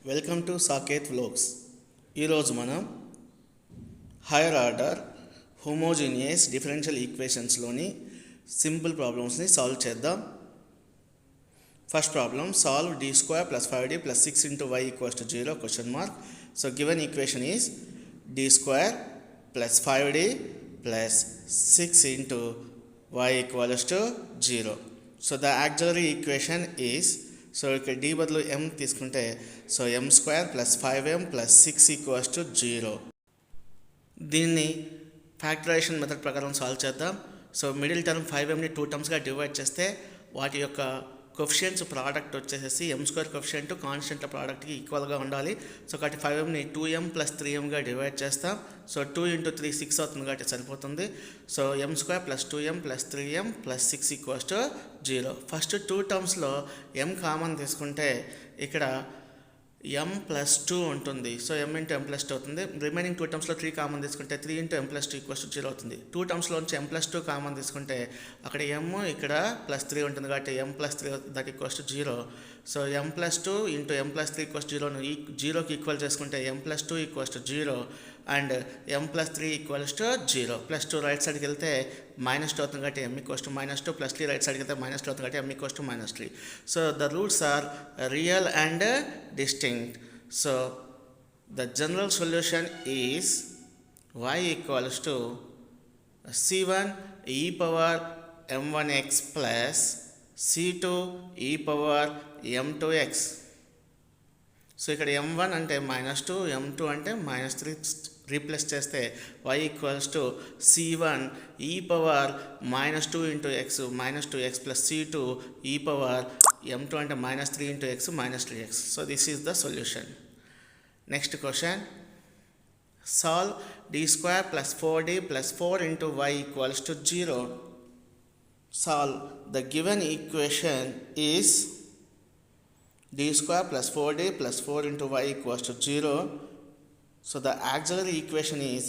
Welcome to Saketh vlogs. ఈరోజు మనం higher order homogeneous differential ఈక్వేషన్స్లోని సింపుల్ ప్రాబ్లమ్స్ని సాల్వ్ చేద్దాం. First problem, solve d square plus 5d plus 6 into y equals to 0 question mark. So given equation is d square plus 5d plus 6 into y equals to 0. So the auxiliary equation is, so ఇక్కడ d బదులు m తీసుకుంటే so m square plus 5m plus 6 equals to 0. దీన్ని factorization method ప్రకారం solve చేద్దాం. So middle term 5mని 2 టర్మ్స్గా divide చేస్తే వాటి యొక్క కొఫిషియన్స్ ప్రోడక్ట్ వచ్చేసి m స్క్వేర్ కొఫిషియంట్ కాన్స్టెంట్ల ప్రోడక్ట్కి ఈక్వల్గా ఉండాలి. సో కాబట్టి 5mని 2m ప్లస్ 3mగా డివైడ్ చేస్తాం. సో 2 into 3 6 అవుతుంది కాబట్టి సరిపోతుంది. So m square plus 2m plus 3m plus 6 equals to 0. First 2 టర్మ్స్లో m కామన్ తీసుకుంటే ఇక్కడ m ప్లస్ 2 ఉంటుంది. So m into m plus 2 అవుతుంది. రిమైనింగ్ 2 టర్మ్స్లో 3 కామన్ తీసుకుంటే 3 into m plus 2 equals to 0 అవుతుంది. 2 టర్మ్స్లోంచి m ప్లస్ 2 కామన్ తీసుకుంటే అక్కడ m ఇక్కడ ప్లస్ 3 ఉంటుంది కాబట్టి m plus 3 that equals to 0. So m plus 2 into m plus 3 equals 0ను 0కి ఈక్వల్ చేసుకుంటే m plus 2 equals to 0 and m plus 3 equals to 0. Plus 2 right సైడ్కి వెళ్తే మైనస్ 2 అవుతుంది కాబట్టి m equals to minus 2 plus 3 right సైడ్కి వెళ్తే minus 2 అవుతుంది కాబట్టి m equals to minus 3. So the roots are real and distinct. So the general solution is y equals to c1 e power m1x plus c2 e power m2x. So ఇక్కడ m1 అంటే -2, m2 అంటే -3 replace చేస్తే y equals to c1 e power -2 into x -2x plus c2 e power m2 అంటే -3 into x -3x. So this is the solution. Next question, solve d square plus 4d plus 4 into y equals to 0. Solve the given equation is d square plus 4d plus 4 into y equals to 0. So the auxiliary equation is,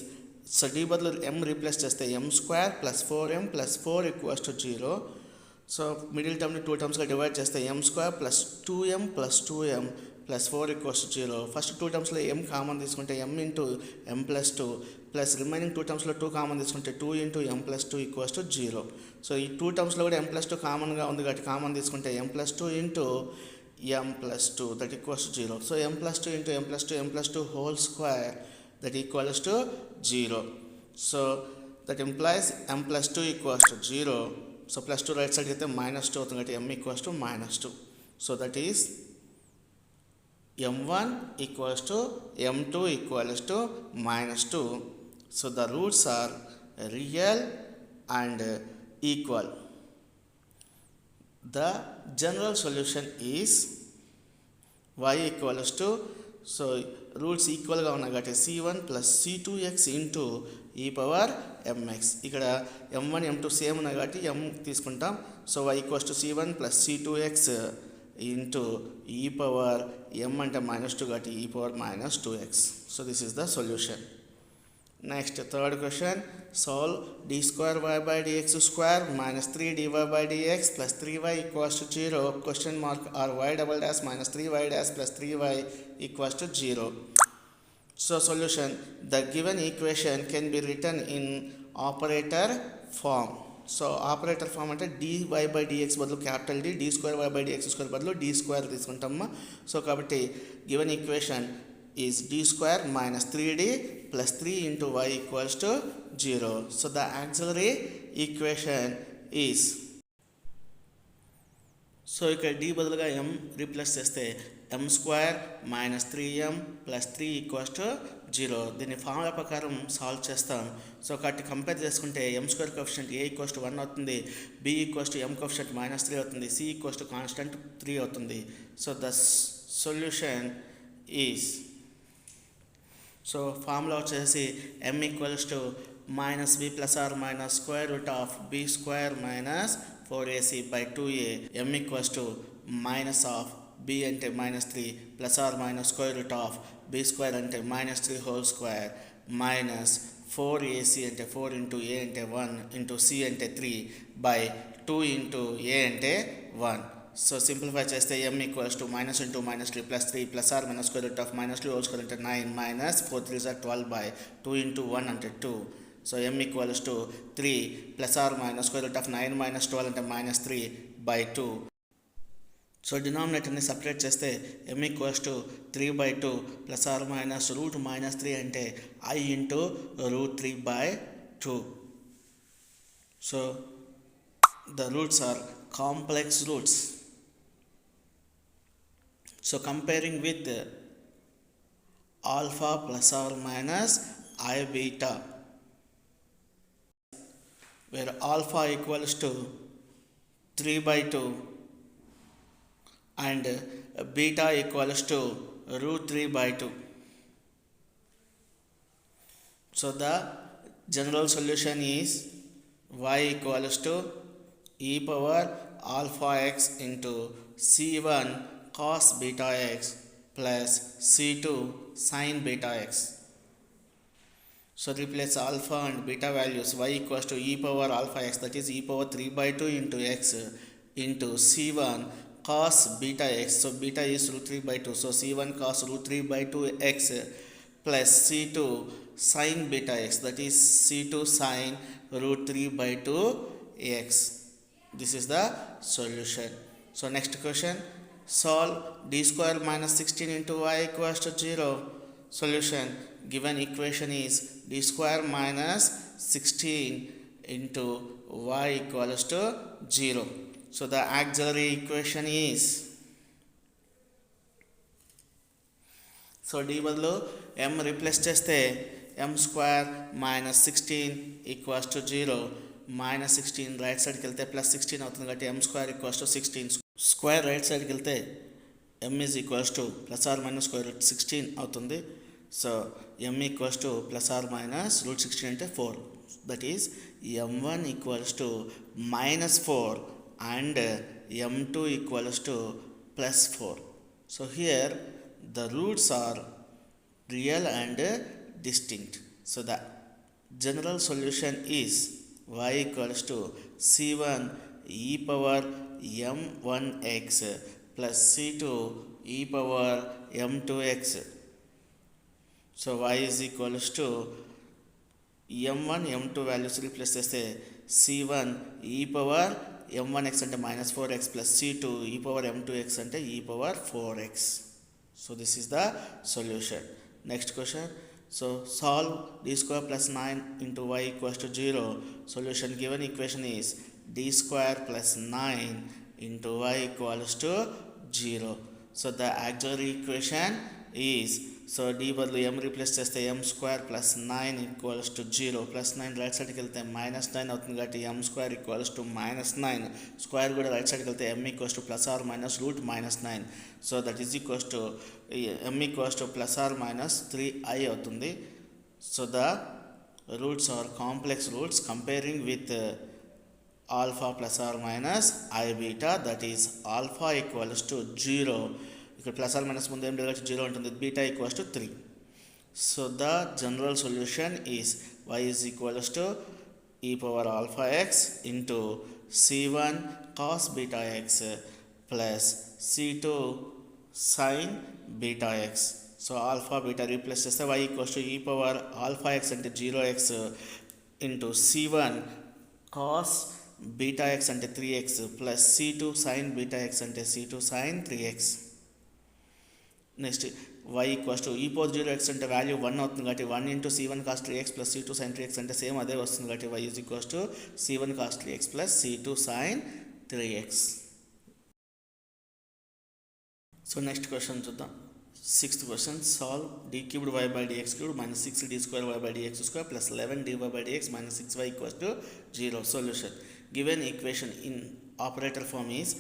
so d బదులు m replace చేస్తే m square plus 4m plus 4 equals to 0. So middle టర్మ్ని 2 టర్మ్స్గా divide చేస్తే m square plus 2m plus 2m plus 4 equals to 0. First 2 టర్మ్స్లో m common తీసుకుంటే m into m plus 2 plus remaining 2 టర్మ్స్లో 2 common తీసుకుంటే 2 into m plus 2 equals to 0. So ఈ 2 టర్మ్స్లో కూడా m ప్లస్ 2 కామన్గా ఉంది కాబట్టి కామన్ తీసుకుంటే m plus 2 into m plus 2 that equals to 0. So m plus 2 into m plus 2 whole square that equals to 0. So that implies m plus 2 equals to 0. So plus 2 right side get minus 2 అవుతుంది m equals to minus 2. So that is m1 equals to m2 equals to minus 2. So the roots are real and equal. The general solution is y equals to, so roots ఈక్వల్గా ఉన్నాయి కాబట్టి c1 plus c2x into ఈ power mx. ఇక్కడ m1 m2 same ఉన్నాయి కాబట్టి m తీసుకుంటాం. So y equals to c1 plus c2x into ఈ power m అంటే -2 కాబట్టి ఈ power -2x. So this is the solution. Next, third question, solve d square y by dx square minus 3 dy by dx plus 3y equals to 0 question mark or y double dash minus 3y dash plus 3y equals to 0. So solution, the given equation can be written in operator form. So operator form అంటే dy by dx బదులు capital D, d square y by dx square బదులు d square తీసుకుంటాము. So కాబట్టి given equation is d square minus 3d plus 3 into y equals to 0. So the auxiliary equation is, so ఇక్కడ d బదులుగా m replace చేస్తే m square minus 3m plus 3 equals to 0. దీన్ని formula ప్రకారం solve చేస్తాం. So కాబట్టి compare చేసుకుంటే m square coefficient a equals to 1 అవుతుంది, b equals to m coefficient -3 అవుతుంది, c ఈక్వల్స్ టు కాన్స్టెంట్ 3 అవుతుంది. So the solution is, so formula వచ్చేసి m equals to minus b plus or minus square root of b square minus 4ac by 2a. m equals to minus of b అంటే -3 plus or minus square root of b square అంటే -3 whole square minus 4ac అంటే 4 into a అంటే 1 into c అంటే 3 by 2 into a అంటే 1. So simplify చేస్తే m equals to minus into minus 3 plus 3 plus or minus square root of minus 2 whole square into 9 minus 4 3s are 12 by 2 into 1 under 2. So m equals to 3 plus or minus square root of 9 minus 12 into minus 3 by 2. So denominatorని separate చేస్తే m equals to 3 by 2 plus or minus root minus 3 అంటే I into root 3 by 2. So the roots are complex roots. So comparing with alpha plus or minus I beta, where alpha equals to 3 by 2 and beta equals to root 3 by 2. So the general solution is y equals to e power alpha x into c1 cos beta x plus c2 sin beta x. So replace alpha and beta values. Y equals to e power alpha x, that is e power 3 by 2 into x into c1 cos beta x. So beta is root 3 by 2. So c1 cos root 3 by 2 x plus c2 sin beta x, that is c2 sin root 3 by 2 x. This is the solution. So next question, solve d square minus 16 into y equals to 0. Solution, given equation is d square minus 16 into y equals to 0. So the auxiliary equation is, so d బదులు m replace చేస్తే m square minus 16 equals to 0. minus 16 right సైడ్కి వెళ్తే plus 16 అవుతుంది కాబట్టి m square equals to 16. Square right సైడ్కి వెళ్తే m is equals to plus or minus square root 16 అవుతుంది. So m equals to plus or minus root 16 అంటే 4. That is m1 equals to minus 4 and m2 equals to plus 4. So here the roots are real and distinct. So the general solution is y equals to c1 e power m1x plus c2 e power m2x. So y is equals to m1 m2 values replace చేస్తే c1 e power m1x అంటే minus 4x plus c2 e power m2x అంటే e power 4x. So this is the solution. Next question, so solve d square plus 9 into y equals to 0. Solution, given equation is d square plus 9 into y equals to 0. So the auxiliary equation is, so d బదులు m replace చేస్తే m square plus 9 equals to 0. Plus 9 right సైడ్కి వెళ్తే minus 9 అవుతుంది కాబట్టి m square equals to minus 9. Square కూడా right సైడ్కి వెళ్తే m equals to plus or minus root minus 9. So that is equals to m equals to plus or minus 3i అవుతుంది. So the roots are complex roots comparing with alpha plus or minus i beta, that is alpha equals to 0. ఇక్కడ plus or minus ముందు ఏం direct 0 ఉంటుంది, beta equals to 3. So the general solution is y is equals to e power alpha X into c1 cos beta X plus c2 sine beta X. So alpha beta replace చేస్తే y equals to e power alpha X అంటే 0x into c1 cos beta X అంటే 3x plus c2 sine beta X అంటే c2 sine 3x. Next y equals to E power 0x అంటే value 1 అవుతుంది కాబట్టి 1 into c1 cos 3x plus c2 sine 3x అంటే same అదే వస్తుంది కాబట్టి y is equals to c1 cos 3x plus c2 sine 3x. So next question చూద్దాం. Sixth question, solve d cubed y by dx cubed minus 6d square y by dx square plus 11 dy by dx minus 6y equals to 0. Solution, given equation in operator form is,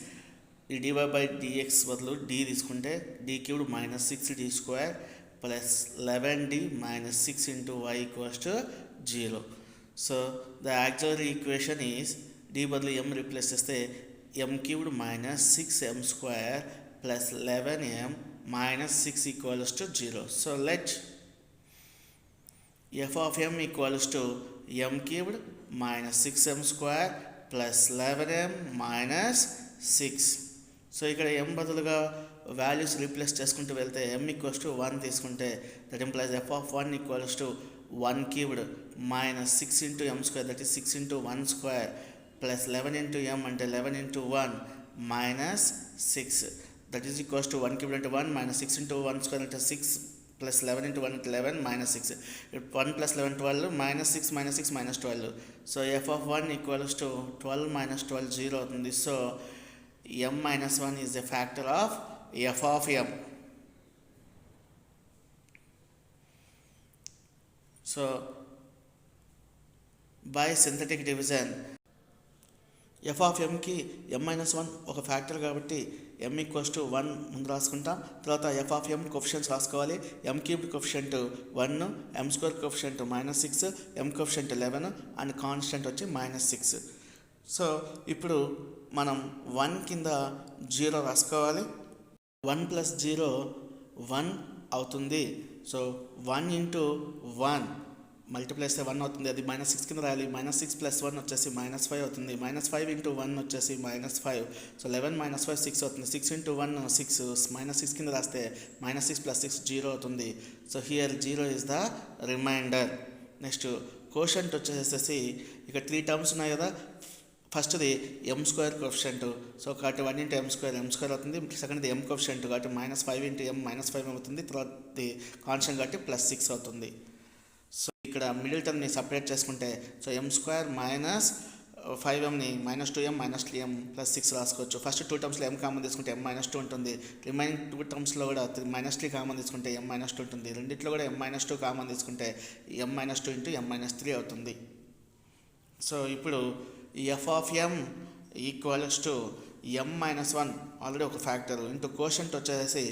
ఈ dy by dx బదులు d తీసుకుంటే d cubed minus 6d square plus 11d minus 6 into y equals to 0. So the auxiliary equation is, d బదులు m replace చేస్తే m cubed minus 6m square plus 11m minus 6 equals to 0. So let f of m equals to m cubed minus 6m square plus 11m minus 6. So ఇక్కడ m బదులుగా values replace చేసుకుంటూ వెళ్తే m equals to 1 తీసుకుంటే that implies f of 1 equals to 1 cubed minus 6 into m square that is 6 into 1 square plus 11 into m అంటే 11 into 1 minus 6 that is equals to 1 cubed అంటే 1 minus 6 into 1 square అంటే 6 plus 11 into 1 into 11 minus 6. 1 plus 11 12 minus 6 minus 6 minus 12. So f of 1 equals to 12 minus 12 0 అవుతుంది. So m minus 1 is a factor of f of m. So by synthetic division f of mకి m minus 1 ఒక factor కాబట్టి m equals to 1 ముందు రాసుకుంటాం. తర్వాత f of m coefficients రాసుకోవాలి. m cubed coefficient 1, m square coefficient minus 6, m coefficient 11 and constant వచ్చి minus 6. So ఇప్పుడు మనం 1 కింద 0 రాసుకోవాలి. 1 ప్లస్ 0 1 అవుతుంది. సో 1 ఇంటూ 1 మల్టిప్లై చేస్తే 1 అవుతుంది. అది మైనస్ 6 కింద రాయాలి. మైనస్ 6 ప్లస్ 1 వచ్చేసి మైనస్ 5 అవుతుంది. మైనస్ 5 ఇంటూ 1 వచ్చేసి మైనస్ 5. సో 11 మైనస్ 5 6 అవుతుంది. 6 ఇంటూ 1 6 మైనస్ 6 కింద రాస్తే మైనస్ 6 ప్లస్ 6 0 అవుతుంది. So here 0 is the remainder. Next quotient వచ్చేసేసి ఇక 3 టర్మ్స్ ఉన్నాయి కదా. ఫస్ట్ది m స్క్వేర్ కోఫిషియంట్. సో కాబట్టి 1 ఇంటూ m స్క్వేర్ అవుతుంది. సెకండ్ది m కోఫిషియంట్ కాబట్టి మైనస్ 5 ఇంటూ m మైనస్ 5 అవుతుంది. తర్వాతది కాన్స్టెంట్ కాబట్టి ప్లస్ 6 అవుతుంది. సో ఇక్కడ మిడిల్ టర్మ్ని సపరేట్ చేసుకుంటే సో m స్క్వేర్ మైనస్ 5mని minus 2m minus 3m plus 6 రాసుకోవచ్చు. ఫస్ట్ 2 టర్మ్స్లో m కామన్ తీసుకుంటే m మైనస్ 2 ఉంటుంది. రిమైనింగ్ 2 టర్మ్స్లో కూడా మైనస్ 3 కామన్ తీసుకుంటే m మైనస్ 2 ఉంటుంది. రెండిట్లో కూడా m మైనస్ 2 కామన్ తీసుకుంటే m minus 2 into m minus 3 అవుతుంది. సో ఇప్పుడు ఈ f of m equals to m minus 1 already ఒక ఫ్యాక్టర్ ఇంటూ కోషంట్ వచ్చేసి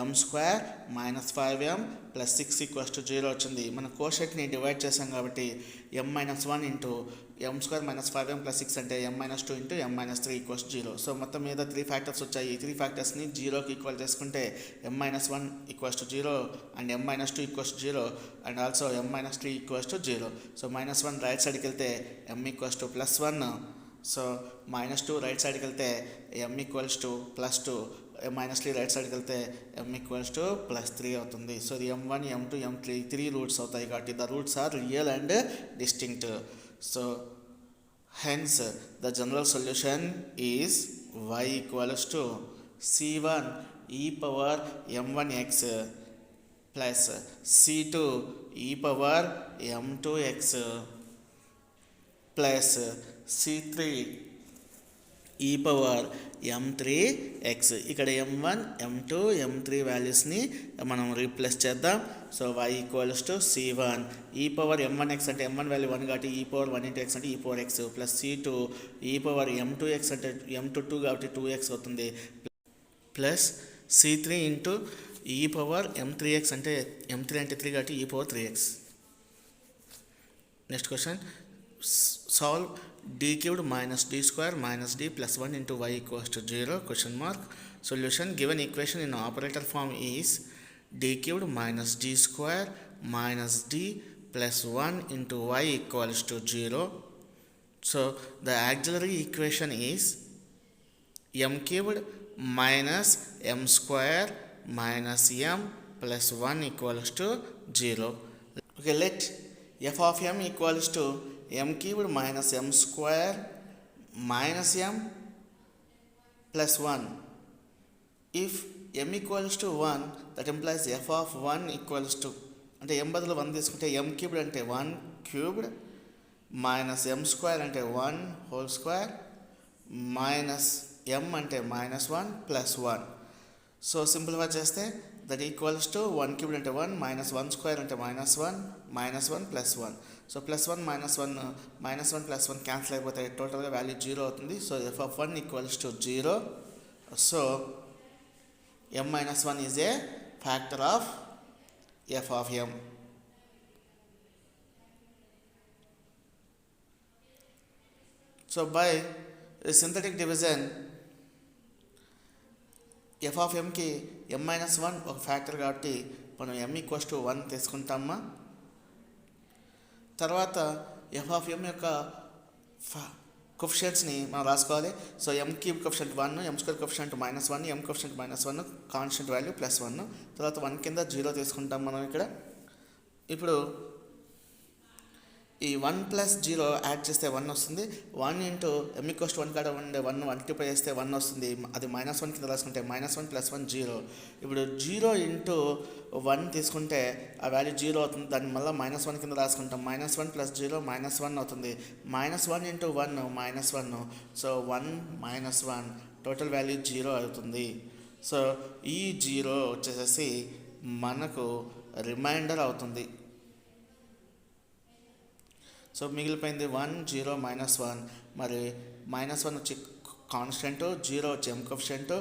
m square minus 5m plus 6 equals to 0 వచ్చింది. మన కోషంట్ని డివైడ్ చేసాం కాబట్టి m minus 1 into m square minus 5m plus 6 అంటే m minus 2 into m minus 3 equals 0. So మొత్తం మీద 3 factors వచ్చాయి. ఈ 3 ఫ్యాక్టర్స్ని 0కి ఈక్వల్ చేసుకుంటే m minus 1 equals to 0 and m minus 2 equals 0 and also m minus 3 equals to 0. So minus 1 right సైడ్కి వెళ్తే m equals to plus 1. So minus 2 right సైడ్కి వెళ్తే m equals to plus 2, minus 3 right సైడ్కి వెళ్తే m equals to plus 3 అవుతుంది. So ఇది m1 m2 m3 3 roots అవుతాయి కాబట్టి the roots are real and distinct. So hence the general solution is y equals to c1 e power m1x plus c2 e power m2x plus c3 e power m3x. ఇక్కడ m1 m2 m3 వాల్యూస్ని మనం replace చేద్దాం. So y equals to c1 e power m1x అంటే m1 value 1 కాబట్టి e power 1 into x అంటే e power x plus c2 e power m2x అంటే m2 2 కాబట్టి 2x అవుతుంది plus c3 into e power m3x అంటే m3 అంటే 3 కాబట్టి e power 3x. Next question solve d cubed minus d square minus d plus 1 into y equals to 0 question mark. Solution given equation in operator form is d cubed minus d square minus d plus 1 into y equals to 0. So the auxiliary equation is m cubed minus m square minus m plus 1 equals to 0. Okay, let f of m equals to m cubed minus m square minus m plus 1. If m equals to 1, that implies f of 1 equals to అంటే m బదులు 1 తీసుకుంటే m cubed అంటే 1 cubed minus m square అంటే 1 whole square minus m అంటే minus 1 plus 1. So simplify చేస్తే that equals to 1 cubed అంటే 1 minus 1 square అంటే minus 1 plus 1. So plus 1 minus 1 plus 1 cancel అయిపోతాయి. టోటల్గా వాల్యూ 0 అవుతుంది. So F of 1 equals to 0. So m minus 1 is a factor of F of m. So by synthetic division F of Enki m minus 1 ఒక factor కాబట్టి మనం m equals to 1 తీసుకుంటామా. తర్వాత F of m యొక్క కోఫిషియన్ట్స్ని మనం రాసుకోవాలి. So M cube coefficient 1, M square coefficient -1, ఎం coefficient -1, constant value +1. తర్వాత 1 కింద 0 తీసుకుంటాం మనం ఇక్కడ. ఇప్పుడు ఈ 1 + 0 యాడ్ చేస్తే 1 వస్తుంది. 1 ఇంటూ m = 1 కాడ ఉండే 1 మల్టిప్లై చేస్తే 1 వస్తుంది. అది -1 కింద రాసుకుంటే -1 + 1 0. ఇప్పుడు 0 ఇంటూ 1 తీసుకుంటే ఆ వాల్యూ 0 అవుతుంది. దాన్ని మళ్ళీ -1 కింద రాసుకుంటాం. -1 + 0 -1 అవుతుంది. -1 ఇంటూ 1 -1. సో 1 -1 టోటల్ వాల్యూ 0 అవుతుంది. సో ఈ 0 వచ్చేసేసి మనకు రిమైండర్ అవుతుంది. సో మిగిలిపోయింది 1 0 -1. మరి -1 వచ్చి కాన్స్టెంట్, 0 వచ్చి ఎం కోఫిషియంట్,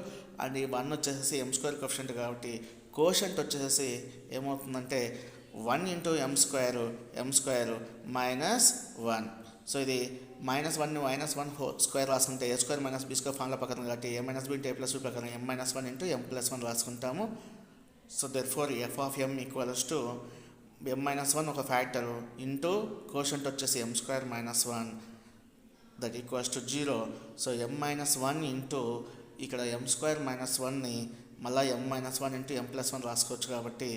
అండ్ ఈ 1 వచ్చేసి ఎం స్క్వేర్ కోఫిషియంట్ కాబట్టి కోషంట్ వచ్చేసి ఏమవుతుందంటే 1 ఇంటూ ఎం స్క్వేర్ -1. సో ఇది -1 ని -1 స్క్వేర్ రాసుకుంటే a² - b² ఫార్ములా ప్రకారం కాబట్టి a - b into a + b ప్రకారం m - 1 ఇంటూ m + 1 రాసుకుంటాము. So therefore f of m equals to m - 1 ఒక ఫ్యాక్టర్ ఇంటూ కోషంట్ వచ్చేసి m² - 1 that equals to 0. So m - 1 into ఇక్కడ m² - 1ని మళ్ళీ m - 1 ఇంటూ m + 1 రాసుకోవచ్చు కాబట్టి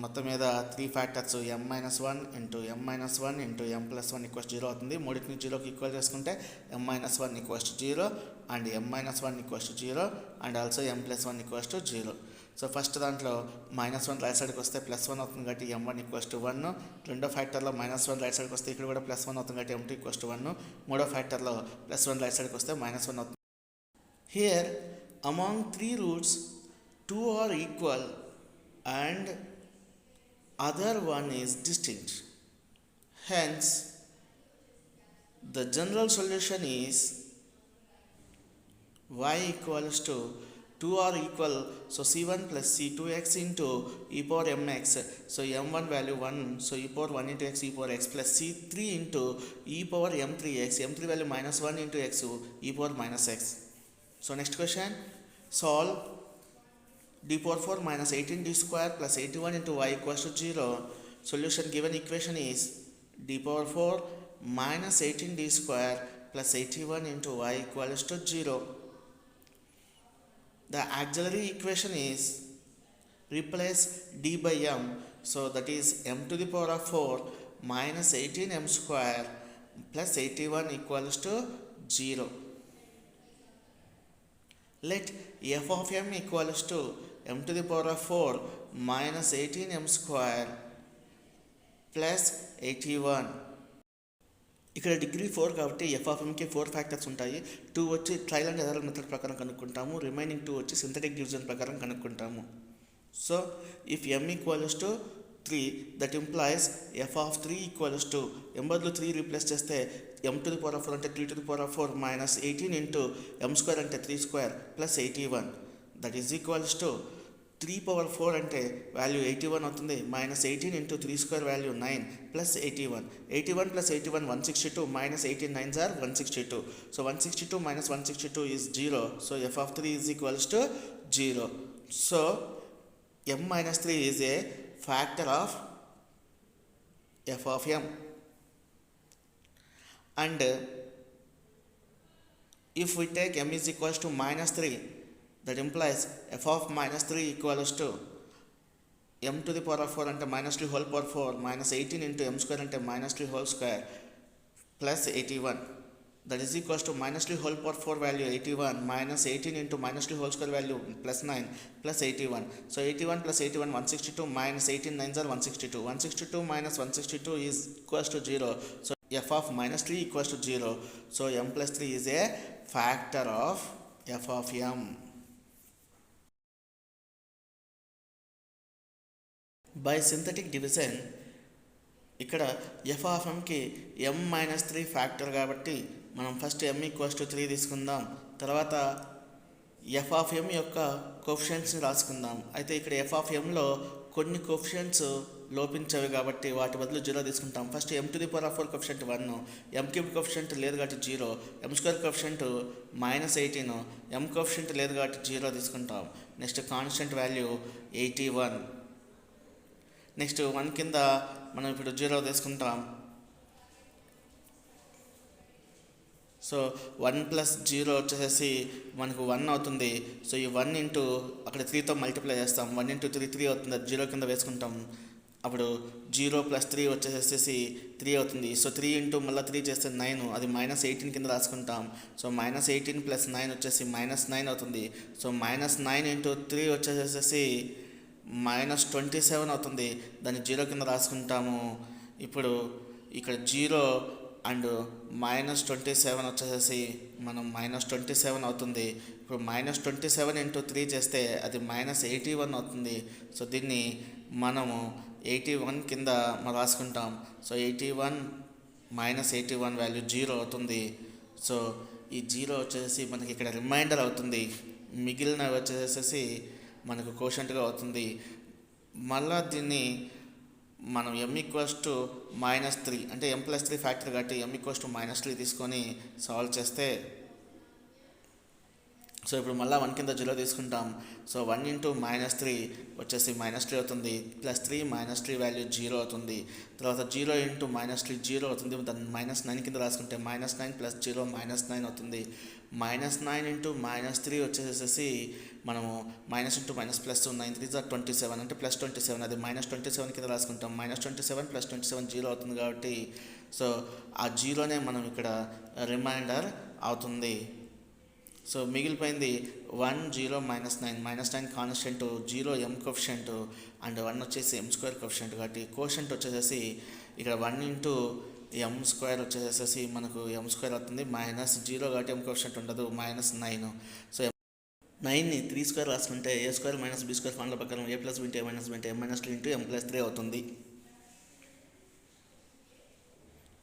మొత్తం మీద 3 factors m - 1 into m - 1 into m + 1 equals 0 అవుతుంది. మూడింటిని 0కి ఈక్వల్ చేసుకుంటే m - 1 equals 0 and m - 1 equals 0 and also m + 1 equals 0. So first దాంట్లో -1 రైట్ సైడ్కి వస్తే +1 అవుతుంది కాబట్టి m1 ఈక్వల్స్ 1. రెండో ఫ్యాక్టర్లో -1 రైట్ సైడ్కి వస్తే ఇక్కడ కూడా +1 అవుతుంది కాబట్టి m2 ఈక్వల్స్ 1. మూడో ఫ్యాక్టర్లో +1 రైట్ సైడ్కి వస్తే -1 అవుతుంది. Here among 3 roots 2 are equal and other one is distinct. Hence, the general solution is y equals to 2 are equal. So c1 plus c2x into e power mx. So m1 value 1. So e power 1 into x e power x plus c3 into e power m3x. m3 value -1 into x e power -x. So next question. Solve d power 4 minus 18d² plus 81 into y equals to 0. Solution given equation is d power 4 minus 18d² plus 81 into y equals to 0. The auxiliary equation is replace d by m. So that is m to the power of 4 minus 18m² plus 81 equals to 0. Let f of m equals to m to the power of 4 minus 18m² plus 81. ఇక్కడ degree 4 కాబట్టి F of Enki 4 factors ఉంటాయి. 2 వచ్చి trial and error method ప్రకారం కనుక్కుంటాము. Remaining 2 వచ్చి synthetic division ప్రకారం కనుక్కుంటాము. So if m equals to 3 that implies F of 3 equals to m బదులు 3 రీప్లేస్ చేస్తే m to the power of 4 అంటే 3 to the power of 4 minus 18 into m² అంటే 3² plus 81 that is equals to 3 power 4 అంటే value 81 అవుతుంది. -18 into 3² value 9 plus 81 plus 81 162 minus 18 9s are 162. So 162 minus 162 is 0. So f of 3 is equals to 0. So m minus 3 is a factor of f of m. And if we take m is equals to -3, that implies f of -3 equals to m to the power of 4 అంటే -3 whole power 4 minus 18 into m² అంటే -3 whole square plus 81. That is equals to -3 whole power 4 value 81 minus 18 into -3 whole square value plus 9 plus 81. So 81 plus 81 162 minus 18 9s are 162. 162 minus 162 is equals to 0. So f of -3 equals to 0. So m plus 3 is a factor of f of m. By synthetic division ఇక్కడ F of Enki m - 3 factor కాబట్టి మనం first m equals to 3 తీసుకుందాం. తర్వాత F of ఎం యొక్క కోఫిషియన్ట్స్ని రాసుకుందాం. అయితే ఇక్కడ F of ఎంలో కొన్ని కోఫిషియన్ట్స్ లోపించవి కాబట్టి వాటి బదులు 0 తీసుకుంటాం. First m to the power of 4 coefficient 1, m³ coefficient లేదు కాబట్టి 0, m² కోఫిషియంట్ -18, m కోఫిషియంట్ లేదు కాబట్టి 0 తీసుకుంటాం. Next constant value 81. నెక్స్ట్ 1 కింద మనం ఇప్పుడు 0 తీసుకుంటాం. సో 1 ప్లస్ 0 వచ్చేసి మనకు 1 అవుతుంది. సో ఈ 1 ఇంటూ అక్కడ 3తో మల్టిప్లై చేస్తాం. 1 ఇంటూ 3 3 అవుతుంది, అది 0 కింద వేసుకుంటాం. అప్పుడు 0 ప్లస్ 3 వచ్చేసేసి 3 అవుతుంది. సో 3 ఇంటూ మళ్ళీ 3 చేస్తే 9, అది -18 కింద రాసుకుంటాం. సో -18 ప్లస్ 9 వచ్చేసి -9 అవుతుంది. సో -9 ఇంటూ 3 వచ్చేసేసి -27 అవుతుంది, దాన్ని 0 కింద రాసుకుంటాము. ఇప్పుడు ఇక్కడ 0 అండ్ -27 వచ్చేసి మనం -27 అవుతుంది. ఇప్పుడు -27 ఇంటూ 3 చేస్తే అది -81 అవుతుంది. సో దీన్ని మనము 81 కింద మనం రాసుకుంటాం. సో 81 -81 వాల్యూ 0 అవుతుంది. సో ఈ 0 వచ్చేసి మనకి ఇక్కడ రిమైండర్ అవుతుంది, మిగిలినవి వచ్చేసేసి మనకు కోషంట్గా అవుతుంది. మళ్ళా దీన్ని మనం m -3 అంటే m+3 ఫ్యాక్టర్ కాబట్టి m -3 తీసుకొని సాల్వ్ చేస్తే, సో ఇప్పుడు మళ్ళీ 1 కింద 0 తీసుకుంటాం. సో 1 ఇంటూ -3 వచ్చేసి -3 అవుతుంది, +3 -3 వాల్యూ 0 అవుతుంది. తర్వాత 0 ఇంటూ -3 0 అవుతుంది, దాన్ని -9 కింద రాసుకుంటే -9 + 0 -9 అవుతుంది. -9 ఇంటూ -3 వచ్చేసేసి మనము మైనస్ ఇంటూ మైనస్ ప్లస్ 9 3 27 అంటే +27, అది -27 కింద రాసుకుంటాం. -27 + 27 0 అవుతుంది కాబట్టి సో ఆ 0నే మనం ఇక్కడ రిమైండర్ అవుతుంది. సో మిగిలిపోయింది 1 0 -9 -9 కాన్స్టెంట్, 0 m కోఫిషియంట్ అండ్ 1 వచ్చేసి m² కోఫిషియంట్ కాబట్టి కోషంట్ వచ్చేసేసి ఇక్కడ 1 ఇంటూ m² వచ్చేసేసి మనకు m² అవుతుంది. -0 కాబట్టి m కోఫిషియంట్ ఉండదు, -9. సో 9ని 3² రాసుకుంటే a² - b² ఫార్ములా ప్రకారం a + b * a - b * m - 3 × m+3 అవుతుంది.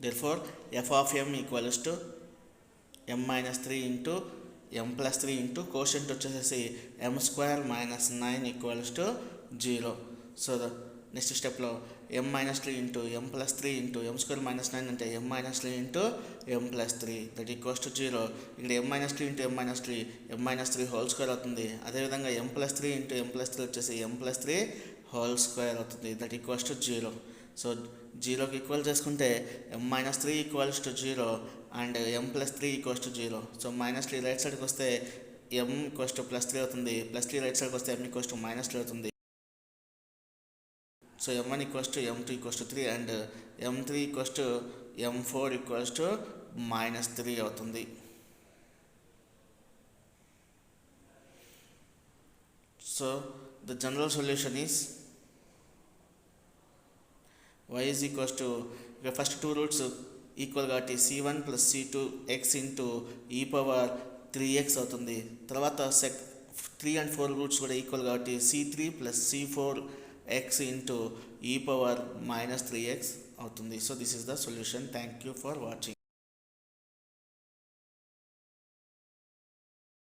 Therefore f of m equals to m - 3 × m+3 into quotient వచ్చేసేసి m² - 9 = 0. సో నెక్స్ట్ స్టెప్లో m - 3 × m+3 × m² - 9 అంటే m - 3 × m+3 that equals to 0. ఇక్కడ m - 3 × m - 3 whole square అవుతుంది. అదేవిధంగా m+3 × m+3 వచ్చేసి m+3 whole square అవుతుంది, that equals to 0. So 0కి equal చేసుకుంటే m - 3 = 0 and m+3 = 0. So -3 right సైడ్కి వస్తే m +3 అవుతుంది, +3 రైట్ సైడ్కి వస్తే m -3 అవుతుంది. So m1 = m2 = 3 and m3 = m4 = -3 అవుతుంది. So the general solution is y is equals to ఇక ఫస్ట్ 2 రూట్స్ ఈక్వల్ కాబట్టి c1 + c2 x × e⁻3x అవుతుంది. తర్వాత 3 and 4 రూట్స్ కూడా ఈక్వల్ కాబట్టి c3 + c4 x × e⁻−3x అవుతుంది. So this is the solution. Thank you for watching.